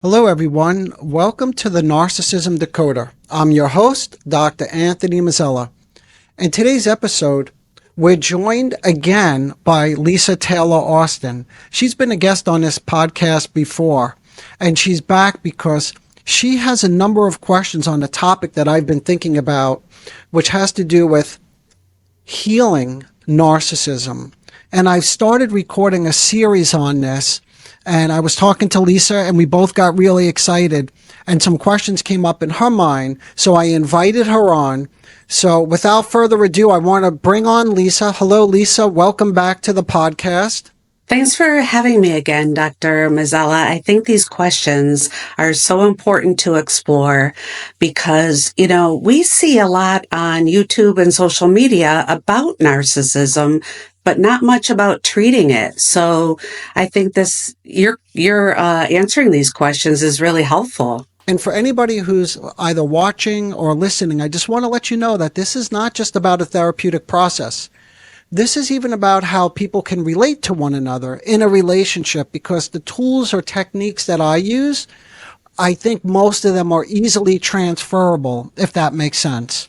Hello, everyone. Welcome to the Narcissism Decoder. I'm your host, Dr. Anthony Mazzella. In today's episode, we're joined again by Lisa Taylor Austin. She's been a guest on this podcast before, and she's back because she has a number of questions on the topic that I've been thinking about, which has to do with healing narcissism. And I've started recording a series on this. And I was talking to Lisa and we both got really excited and some questions came up in her mind. So I invited her on. So without further ado, I want to bring on Lisa. Hello, Lisa. Welcome back to the podcast. Thanks for having me again, Dr. Mazzella. I think these questions are so important to explore because, we see a lot on YouTube and social media about narcissism, but not much about treating it. So I think you're answering these questions is really helpful. And for anybody who's either watching or listening, I just want to let you know that this is not just about a therapeutic process. This is even about how people can relate to one another in a relationship, because the tools or techniques that I use, I think most of them are easily transferable, if that makes sense.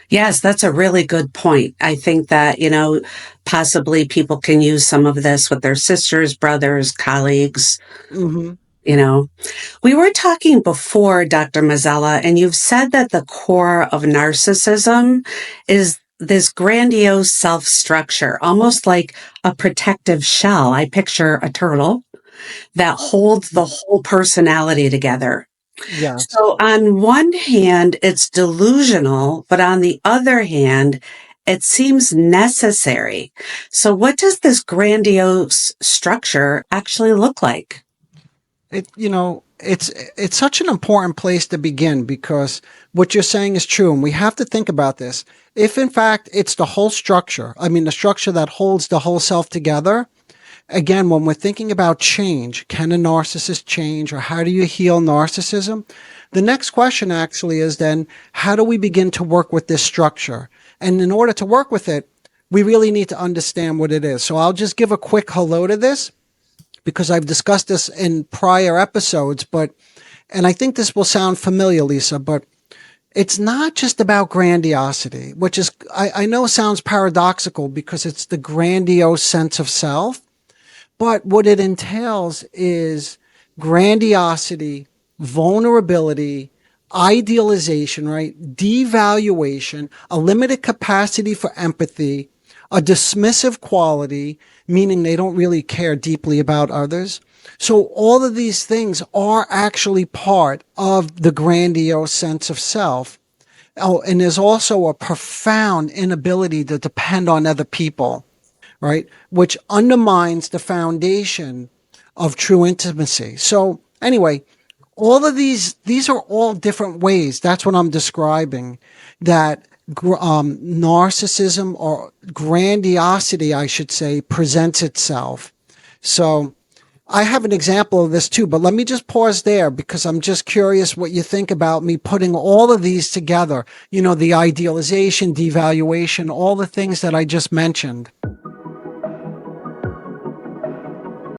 Yes, that's a really good point. I think that, possibly people can use some of this with their sisters, brothers, colleagues. Mm-hmm. We were talking before, Dr. Mazzella, and you've said that the core of narcissism is this grandiose self-structure, almost like a protective shell. I picture a turtle that holds the whole personality together. Yes. So on one hand, it's delusional, but on the other hand, it seems necessary. So what does this grandiose structure actually look like? It's such an important place to begin, because what you're saying is true. And we have to think about this. If in fact it's the whole structure, the structure that holds the whole self together, again, when we're thinking about change, can a narcissist change, or how do you heal narcissism? The next question actually is then, how do we begin to work with this structure? And in order to work with it, we really need to understand what it is. So I'll just give a quick hello to this, because I've discussed this in prior episodes, and I think this will sound familiar, Lisa, but it's not just about grandiosity, which is, I know sounds paradoxical because it's the grandiose sense of self, but what it entails is grandiosity, vulnerability, idealization, right? Devaluation, a limited capacity for empathy, a dismissive quality, meaning they don't really care deeply about others. So all of these things are actually part of the grandiose sense of self. Oh, and there's also a profound inability to depend on other people, right? Which undermines the foundation of true intimacy. So anyway, all of these are all different ways. That's what I'm describing, that narcissism, or grandiosity, I should say, presents itself. So I have an example of this too, but let me just pause there because I'm just curious what you think about me putting all of these together. The idealization, devaluation, all the things that I just mentioned.